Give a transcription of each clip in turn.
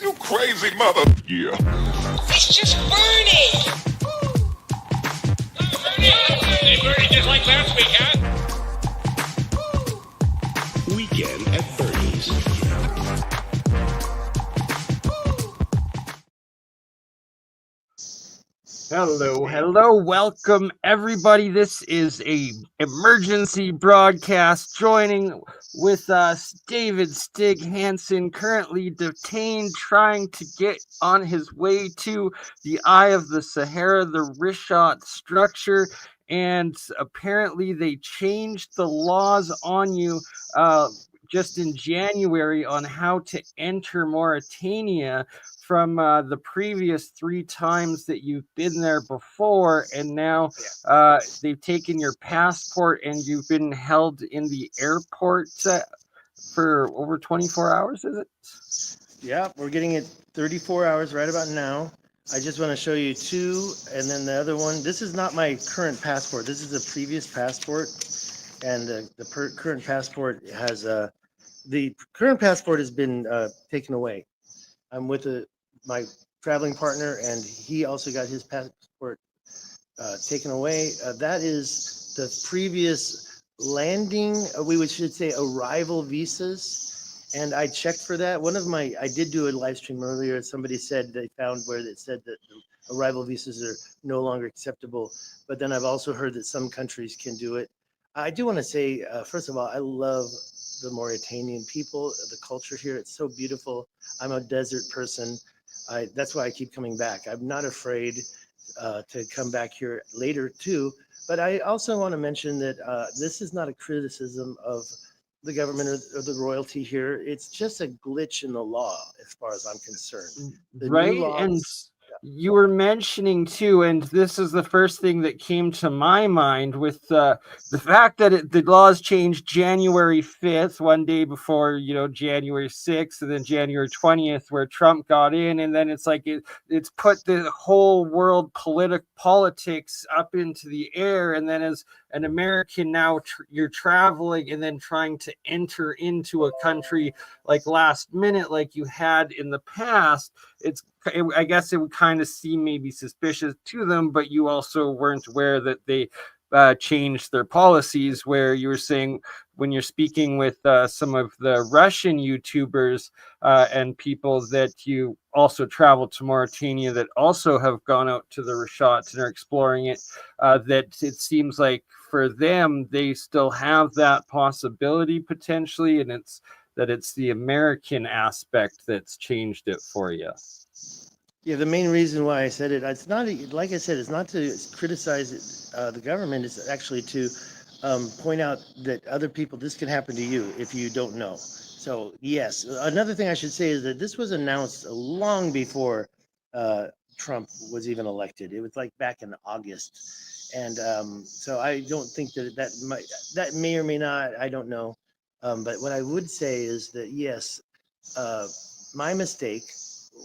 You crazy mother. Yeah. It's just BurnEye. Hey, BurnEye just like last week, huh? Weekend at Bernie's. Hello. Welcome, everybody. This is a emergency broadcast. Joining with us, David Stig Hansen, currently detained, trying to get on his way to the Eye of the Sahara, the Rishat structure. And apparently they changed the laws on you just in January on how to enter Mauritania from the previous 3 times that you've been there before, and now they've taken your passport and you've been held in the airport for over 24 hours, is it? Yeah, we're getting it 34 hours right about now. I just want to show you 2, and then the other one. This is not my current passport. This is a previous passport, and the current passport has been taken away. I'm with my traveling partner, and he also got his passport taken away. That is the previous landing, we should say arrival visas. And I checked for that. I did do a live stream earlier. Somebody said they found where it said that the arrival visas are no longer acceptable. But then I've also heard that some countries can do it. I do want to say, first of all, I love the Mauritanian people, the culture here. It's so beautiful. I'm a desert person. That's why I keep coming back. I'm not afraid to come back here later too. But I also want to mention that this is not a criticism of the government or the royalty here. It's just a glitch in the law as far as I'm concerned. Right? And you were mentioning too, and this is the first thing that came to my mind with the fact that the laws changed January 5th, one day before, January 6th, and then January 20th, where Trump got in, and then it's like it's put the whole world politics up into the air. And then as an American now, you're traveling and then trying to enter into a country like last minute, like you had in the past. I guess it would kind of seem maybe suspicious to them, but you also weren't aware that they changed their policies, where you were saying when you're speaking with some of the Russian YouTubers and people that you also traveled to Mauritania that also have gone out to the Rishat and are exploring it, that it seems like for them, they still have that possibility potentially, and it's the American aspect that's changed it for you. Yeah, the main reason why I said it, it's not, like I said, it's not to criticize the government. It's actually to point out that other people, this can happen to you if you don't know. So yes, another thing I should say is that this was announced long before Trump was even elected. It was like back in August. And so I don't think that may or may not, I don't know. But what I would say is that, yes, my mistake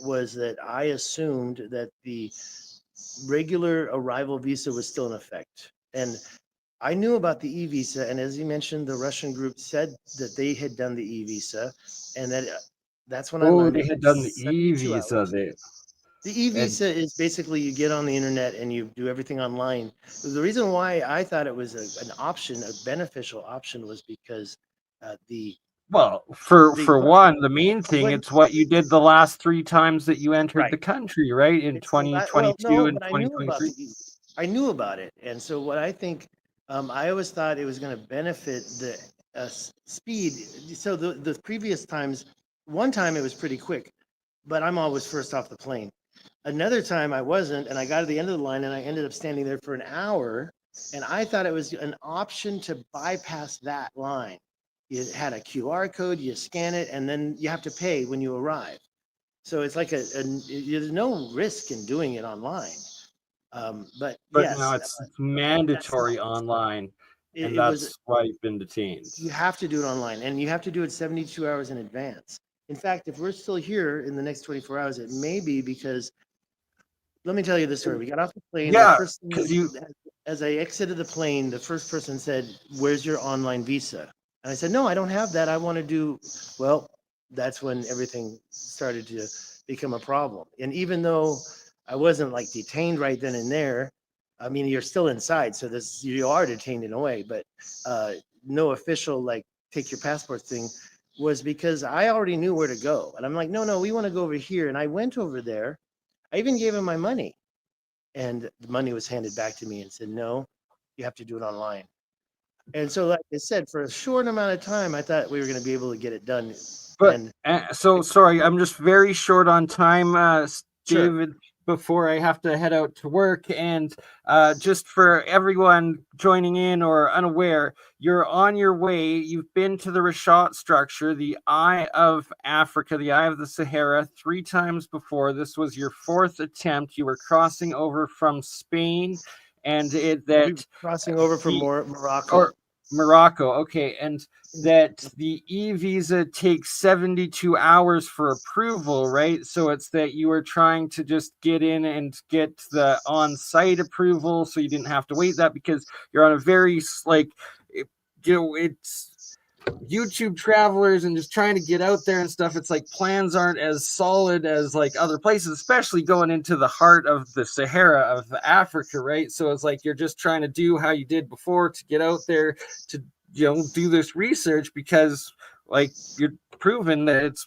was that I assumed that the regular arrival visa was still in effect. And I knew about the e-visa. And as you mentioned, the Russian group said that they had done the e-visa. And that's when I learned they had done the e-visa there. The e-visa is basically you get on the internet and you do everything online. The reason why I thought it was an option, a beneficial option, was because for one, the main thing, it's what you did the last 3 times that you entered the country, right? In 2022 and 2023. I knew about it. And so what I think, I always thought it was going to benefit the speed. So the previous times, one time it was pretty quick, but I'm always first off the plane. Another time I wasn't, and I got to the end of the line and I ended up standing there for an hour, and I thought it was an option to bypass that line. You had a QR code, you scan it, and then you have to pay when you arrive. So it's like there's no risk in doing it online. But yes, now it's mandatory online, and that's why you've been detained. You have to do it online, and you have to do it 72 hours in advance. In fact, if we're still here in the next 24 hours, it may be because, let me tell you the story. We got off the plane. Yeah, as I exited the plane, the first person said, "Where's your online visa?" And I said, "No, I don't have that. I want to do," well, that's when everything started to become a problem. And even though I wasn't like detained right then and there, I mean, you're still inside, so this you are detained in a way, but no official like take your passport thing was because I already knew where to go. And I'm like, no, we want to go over here. And I went over there. I even gave him my money. And the money was handed back to me and said, no, you have to do it online. And so, like I said, for a short amount of time, I thought we were going to be able to get it done. But And so sorry, I'm just very short on time, Sure. David, before I have to head out to work. And just for everyone joining in or unaware, you're on your way. You've been to the Rashat structure, the Eye of Africa, the Eye of the Sahara, 3 times before. This was your 4th attempt. You were crossing over from Spain, and we were crossing over from Morocco. Or Morocco, okay, and that the e-visa takes 72 hours for approval, right? So it's that you were trying to just get in and get the on-site approval, so you didn't have to wait that, because you're on a very it's YouTube travelers and just trying to get out there and stuff. It's like plans aren't as solid as like other places, especially going into the heart of the Sahara of Africa, right? So it's like you're just trying to do how you did before to get out there to do this research, because like you're proven that it's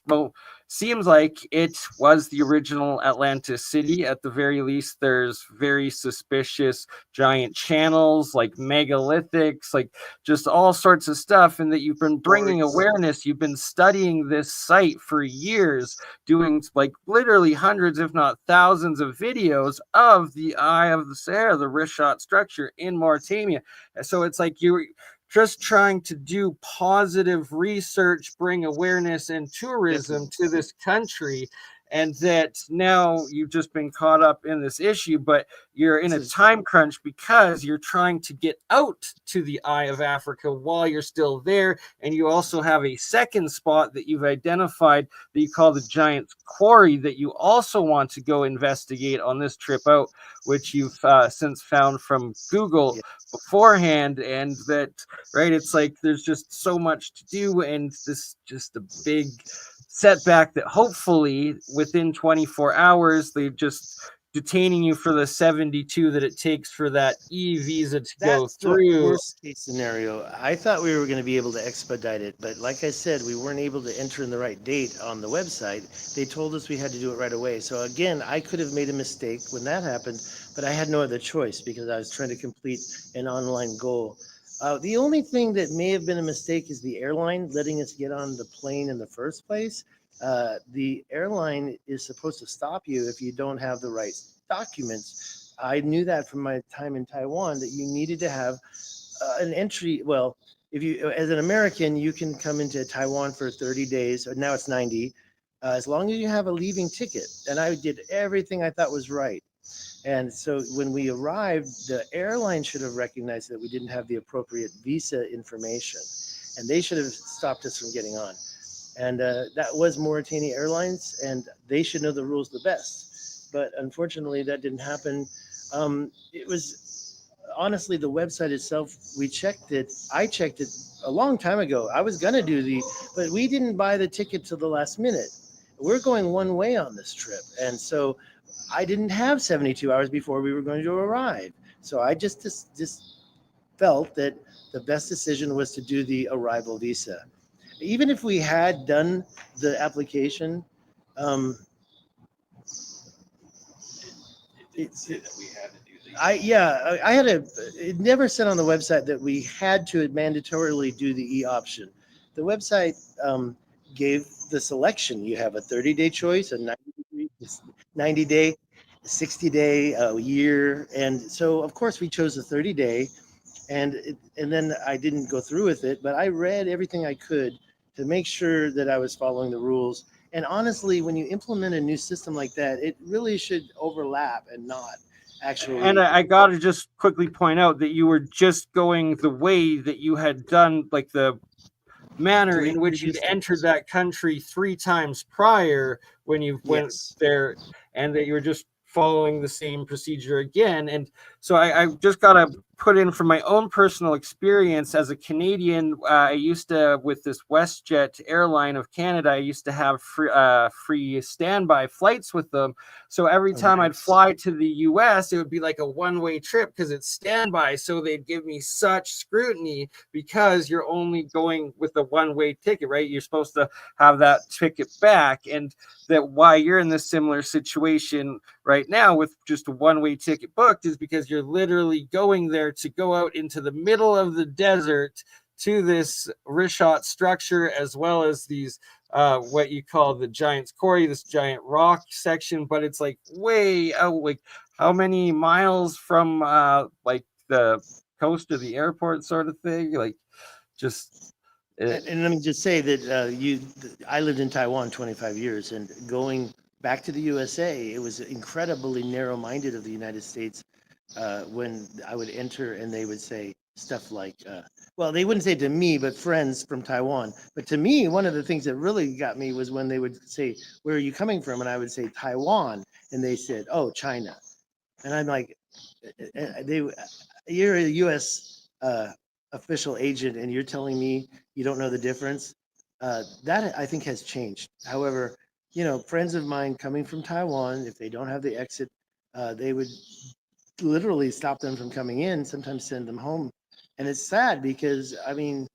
seems like it was the original Atlantis city. At the very least, there's very suspicious giant channels, like megalithics, like just all sorts of stuff, and that you've been bringing awareness. You've been studying this site for years, doing like literally hundreds, if not thousands, of videos of the Eye of the Sahara, the Rashat structure in Mauritania. So it's like you're just trying to do positive research, bring awareness and tourism to this country. And that now you've just been caught up in this issue, but you're in a time crunch because you're trying to get out to the Eye of Africa while you're still there. And you also have a second spot that you've identified that you call the Giant's Quarry that you also want to go investigate on this trip out, which you've since found from Google beforehand. And that, right, it's like there's just so much to do, and this just a big setback that hopefully within 24 hours they're just detaining you for the 72 that it takes for that e-visa to go through. The worst case scenario. I thought we were going to be able to expedite it, but like I said, we weren't able to enter in the right date on the website. They told us we had to do it right away. So again, I could have made a mistake when that happened, but I had no other choice because I was trying to complete an online goal. The only thing that may have been a mistake is the airline letting us get on the plane in the first place. The airline is supposed to stop you if you don't have the right documents. I knew that from my time in Taiwan, that you needed to have an entry. Well, if you, as an American, you can come into Taiwan for 30 days, or now it's 90, as long as you have a leaving ticket. And I did everything I thought was right. And so when we arrived, the airline should have recognized that we didn't have the appropriate visa information, and they should have stopped us from getting on. And that was Mauritania Airlines, and they should know the rules the best. But unfortunately, that didn't happen. It was honestly the website itself. We checked it. I checked it a long time ago. I was gonna do but we didn't buy the ticket till the last minute. We're going one way on this trip, and so I didn't have 72 hours before we were going to arrive. So I just felt that the best decision was to do the arrival visa. Even if we had done the application, it never said on the website that we had to mandatorily do the e-option. The website gave the selection. You have a 30-day choice, a 90-day, 60-day, a year. And so, of course, we chose a 30-day. And then I didn't go through with it, but I read everything I could to make sure that I was following the rules. And honestly, when you implement a new system like that, it really should overlap and not actually. And I got to just quickly point out that you were just going the way that you had done, like the manner in which you'd entered that country 3 times prior when you went there, and that you were just following the same procedure again. And So I just got to put in from my own personal experience as a Canadian. I used to, with this WestJet airline of Canada, I used to have free standby flights with them. So every time I'd fly to the US, it would be like a one-way trip because it's standby. So they'd give me such scrutiny because you're only going with a one-way ticket, right? You're supposed to have that ticket back. And that why you're in this similar situation right now with just a one-way ticket booked is because you're literally going there to go out into the middle of the desert to this Richot structure, as well as these what you call the Giant's Quarry, this giant rock section, but it's like way out, like how many miles from like the coast of the airport sort of thing, like just and let me just say that I lived in Taiwan 25 years, and going back to the USA, it was incredibly narrow-minded of the United States when I would enter, and they would say stuff like, well, they wouldn't say to me, but friends from Taiwan. But to me, one of the things that really got me was when they would say, "Where are you coming from?" And I would say Taiwan, and they said, "Oh, China." And I'm like, "You're a U.S. Official agent, and you're telling me you don't know the difference?" That I think has changed. However, friends of mine coming from Taiwan, if they don't have the exit, they would literally stop them from coming in, sometimes send them home. And it's sad because, I mean,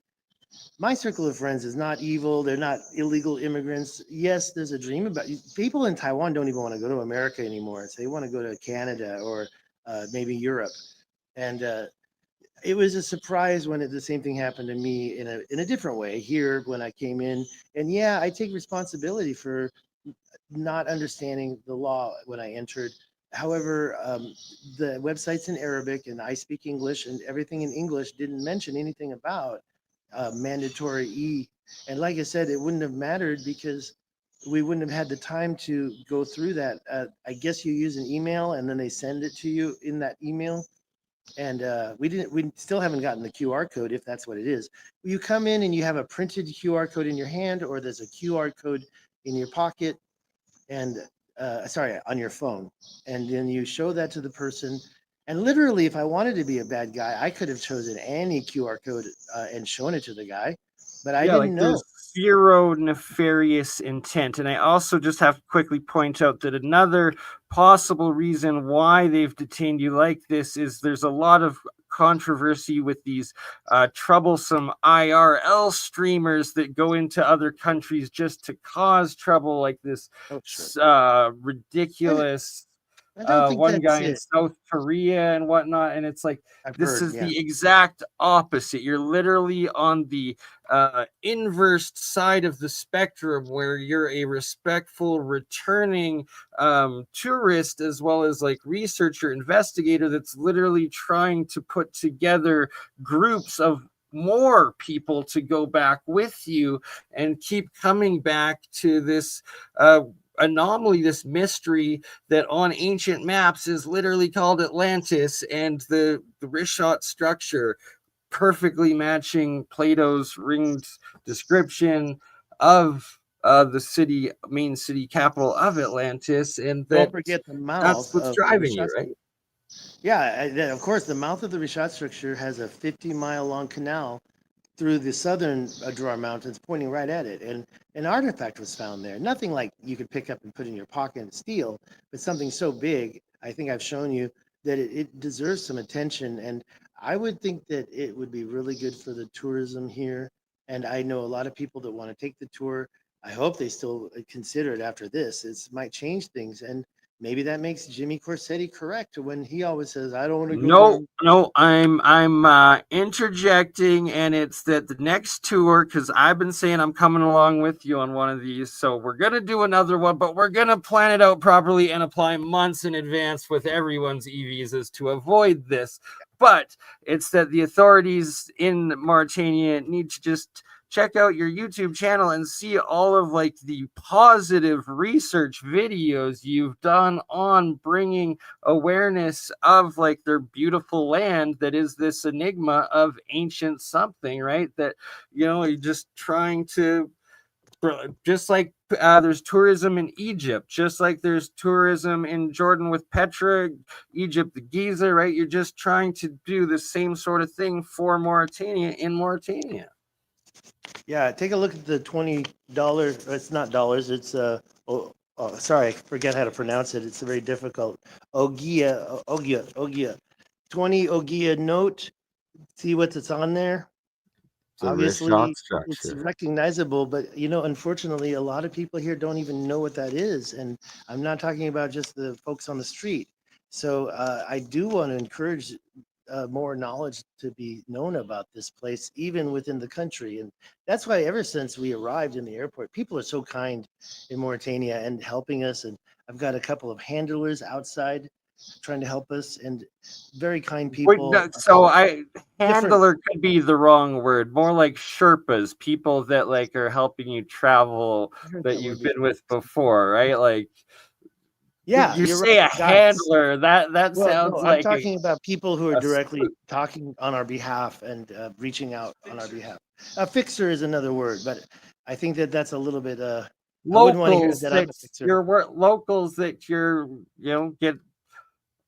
my circle of friends is not evil. They're not illegal immigrants. Yes, there's a dream about people in Taiwan don't even want to go to America anymore. So they want to go to Canada or maybe Europe. And it was a surprise when the same thing happened to me in a different way here when I came in. And yeah, I take responsibility for not understanding the law when I entered. However, the website's in Arabic and I speak English, and everything in English didn't mention anything about mandatory E. And like I said, it wouldn't have mattered because we wouldn't have had the time to go through that. I guess you use an email and then they send it to you in that email. And we still haven't gotten the QR code, if that's what it is. You come in and you have a printed QR code in your hand, or there's a QR code in your pocket, and sorry, on your phone. And then you show that to the person. And literally, if I wanted to be a bad guy, I could have chosen any QR code and shown it to the guy, but I didn't know. There's zero nefarious intent. And I also just have to quickly point out that another possible reason why they've detained you like this is there's a lot of controversy with these troublesome IRL streamers that go into other countries just to cause trouble, like this ridiculous one guy in South Korea and whatnot. And it's like, this is the exact opposite. You're literally on the inverse side of the spectrum, where you're a respectful returning tourist, as well as like researcher, investigator, that's literally trying to put together groups of more people to go back with you and keep coming back to this anomaly, this mystery that on ancient maps is literally called Atlantis, and the Richot structure perfectly matching Plato's ringed description of the main city capital of Atlantis. And don't forget the mouth. That's what's driving you, right? Yeah, of course, the mouth of the Richot structure has a 50-mile long canal through the southern Drawer Mountains, pointing right at it. And an artifact was found there. Nothing like you could pick up and put in your pocket and steal, but something so big, I think I've shown you, that it deserves some attention. And I would think that it would be really good for the tourism here. And I know a lot of people that want to take the tour. I hope they still consider it after this. It might change things. And maybe that makes Jimmy Corsetti correct when he always says, "I don't want to go." No, I'm interjecting, and it's that the next tour, because I've been saying I'm coming along with you on one of these, so we're gonna do another one, but we're gonna plan it out properly and apply months in advance with everyone's e-visas to avoid this. But it's that the authorities in Mauritania need to just check out your YouTube channel and see all of like the positive research videos you've done on bringing awareness of like their beautiful land that is this enigma of ancient something, right? That, you're just trying to, just like there's tourism in Egypt, just like there's tourism in Jordan with Petra, Egypt, the Giza, right? You're just trying to do the same sort of thing for Mauritania in Mauritania. Yeah, take a look at the $20. It's not dollars. It's sorry, I forget how to pronounce it. It's very difficult. Ogia. 20 Ogia note. See what's on there. It's a Obviously, Rishon it's structure. recognizable, but unfortunately, a lot of people here don't even know what that is. And I'm not talking about just the folks on the street. So I do want to encourage more knowledge to be known about this place, even within the country. And that's why ever since we arrived in the airport, people are so kind in Mauritania and helping us. And I've got a couple of handlers outside trying to help us, and very kind Wait, people. no, so Different. handler could be the wrong word. More like Sherpas, people that like are helping you travel I heard that that you've word been before. with before, right? Like Yeah, you you're say right, a guys. handler, that Well, sounds no, I'm like talking about people who are a directly spook. talking on our behalf and reaching out on our behalf. A fixer is another word, but I think that that's a little bit. I wouldn't want to hear Locals that I'm that a fixer. locals that you're get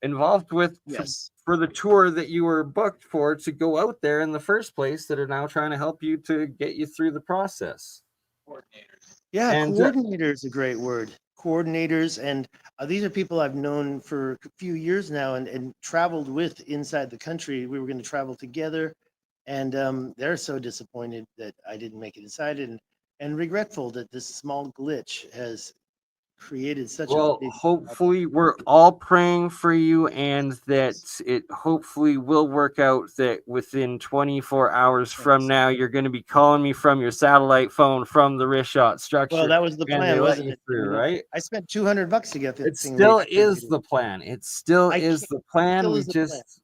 involved with Yes. for the tour that you were booked for to go out there in the first place that are now trying to help you to get you through the process. Yeah, And coordinator is a great word. Coordinators, and these are people I've known for a few years now and traveled with inside the country. We were going to travel together, and they're so disappointed that I didn't make it inside, and regretful that this small glitch has created such a well, big problem. hopefully we're all praying for you and that it hopefully will work out that within 24 hours from Thanks. now you're going to be calling me from your satellite phone from the Rishot Well, structure that was the and they plan, let wasn't you it? through, right? I spent $200 to get the It thing still is related. the plan. It still I is can't, the it plan. still We is the plan. just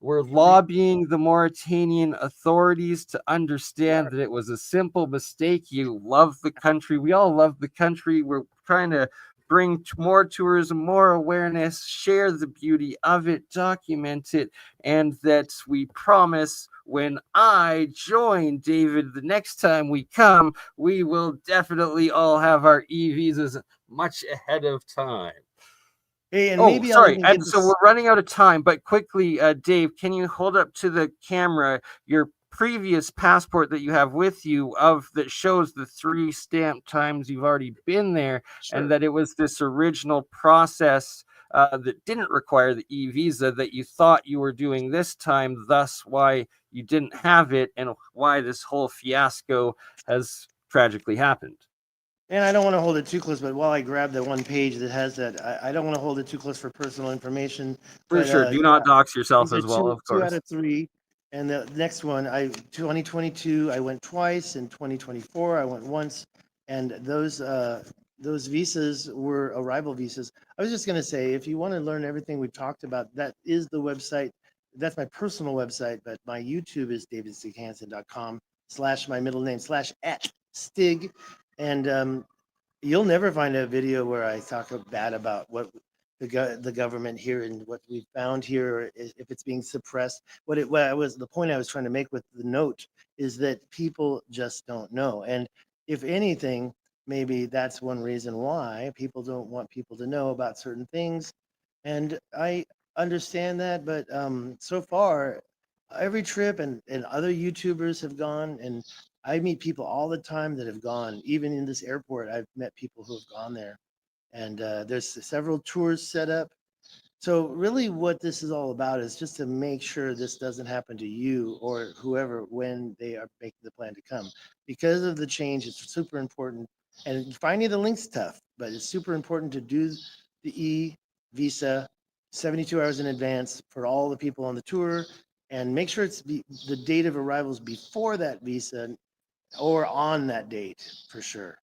we're Re- lobbying the Mauritanian authorities to We understand are. that it was a simple mistake. You love the country. We all love the country. We're trying to bring more tourism, more awareness, share the beauty of it, document it, and that we promise when I join David the next time we come, we will definitely all have our e-visas much ahead of time. Hey, and Oh, maybe I'll sorry. even And get so we're this. running out of time, but quickly, Dave, can you hold up to the camera your previous passport that you have with you of that shows the 3 stamp times you've already been there and Sure. that it was this original process that didn't require the e-visa that you thought you were doing this time, thus why you didn't have it and why this whole fiasco has tragically happened. And I don't want to hold it too close, but while I grab the one page that has that, I don't want to hold it too close for personal information. For But sure. Do yeah, not dox yourself these are as well, two of out course. of three. And the next one, 2022, I went twice. In 2024, I went once. And those visas were arrival visas. I was just going to say, if you want to learn everything we've talked about, that is the website. That's my personal website, but my YouTube is davidstighansen.com/ my middle name /@stig. And you'll never find a video where I talk bad about what the government here and what we found here, or if it's being suppressed. The point I was trying to make with the note is that people just don't know. And if anything, maybe that's one reason why people don't want people to know about certain things. And I understand that, but so far, every trip and other YouTubers have gone, and I meet people all the time that have gone. Even in this airport, I've met people who have gone there, and there's several tours set up. So really, what this is all about is just to make sure this doesn't happen to you or whoever when they are making the plan to come. Because of the change, it's super important. And finding the link's tough, but it's super important to do the visa 72 hours in advance for all the people on the tour, and make sure the date of arrival is before that visa or on that date for sure.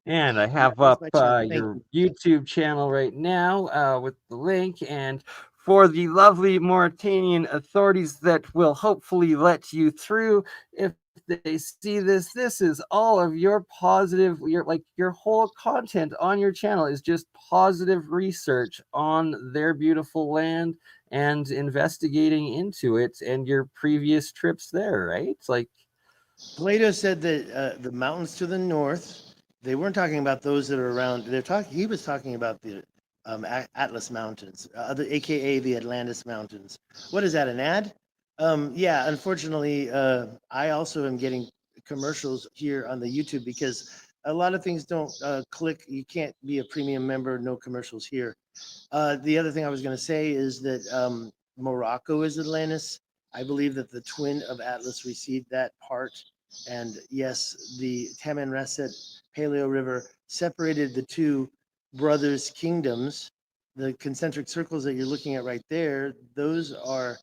And I That have is up my chance. Thank your you. YouTube channel right now with the link. And for the lovely Mauritanian authorities that will hopefully let you through, if they see this, this is all of your positive, your whole content on your channel is just positive research on their beautiful land and investigating into it and your previous trips there, right? Like, Plato said that the mountains to the north they weren't talking about those that are around. He was talking about the Atlas Mountains, AKA the Atlantis Mountains. What is that, an ad? Yeah, unfortunately, I also am getting commercials here on the YouTube because a lot of things don't click. You can't be a premium member, no commercials here. The other thing I was going to say is that Morocco is Atlantis. I believe that the twin of Atlas received that part. And yes, the Tamanrasset Paleo River separated the two brothers' kingdoms. The concentric circles that you're looking at right there, those are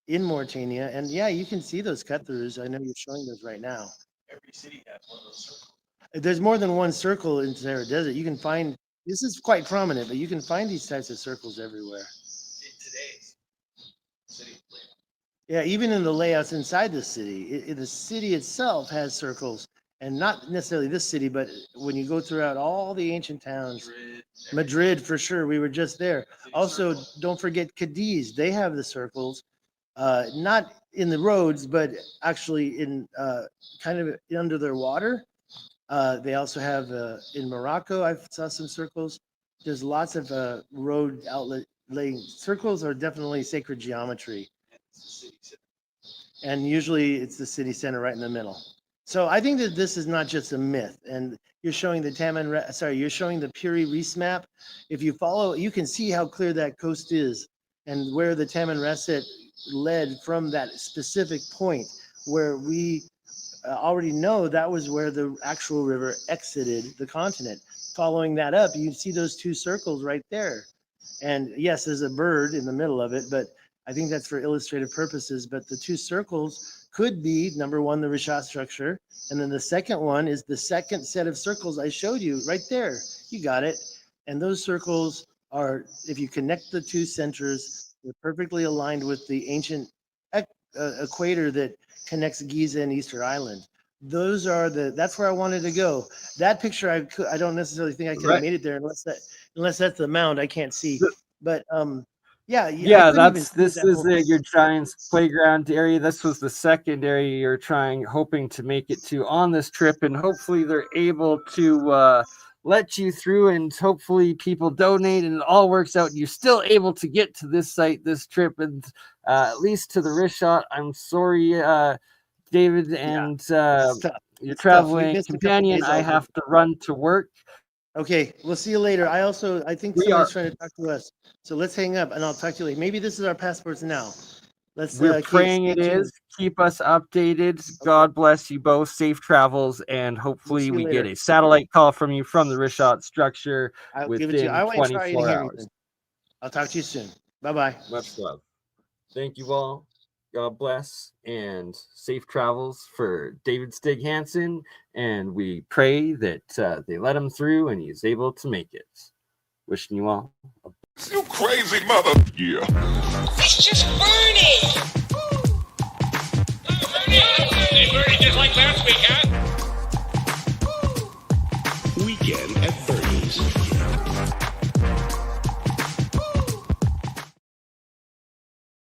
in Mauritania. And yeah, you can see those cut throughs. I know you're showing those right now. Every city has one of those circles. There's more than one circle in Sahara Desert. You can find, this is quite prominent, but you can find these types of circles everywhere. In today's city layout. Yeah, even in the layouts inside the city, the city itself has circles, and not necessarily this city, but when you go throughout all the ancient towns, Madrid for sure, we were just there. Also, don't forget Cadiz, they have the circles, not in the roads, but actually in kind of under their water. They also have in Morocco, I saw some circles. There's lots of road outlet laying. Circles are definitely sacred geometry. And usually it's the city center right in the middle. So I think that this is not just a myth. And you're showing you're showing the Piri Reef map. If you follow, you can see how clear that coast is and where the Tamanrasset led from that specific point where we already know that was where the actual river exited the continent. Following that up, you see those two circles right there. And yes, there's a bird in the middle of it, but I think that's for illustrative purposes. But the two circles could be, number one, the Rishat structure. And then the second one is the second set of circles I showed you right there. You got it. And those circles are, if you connect the two centers, they're perfectly aligned with the ancient equator that connects Giza and Easter Island. That's where I wanted to go. That picture, I don't necessarily think I could have made it there unless that's the mound. I can't see. But yeah, this is your Giants playground area. This was the second area you're hoping to make it to on this trip, and hopefully they're able to let you through, and hopefully people donate and it all works out and you're still able to get to this site, this trip, and at least to the Rishat. I'm sorry, David, and your traveling companion. I have to run to work. Okay, we'll see you later. I think somebody's trying to talk to us. So let's hang up and I'll talk to you later. Maybe this is our passports now. We're praying it is. Keep us updated. Okay. God bless you both. Safe travels, and hopefully we get a satellite call from you from the Rishat structure within 24 hours. I'll talk to you soon. Bye-bye. Much love. Thank you all. God bless, and safe travels for David Stig Hansen. And we pray that they let him through and he's able to make it. Wishing you all You crazy mother. Yeah. It's just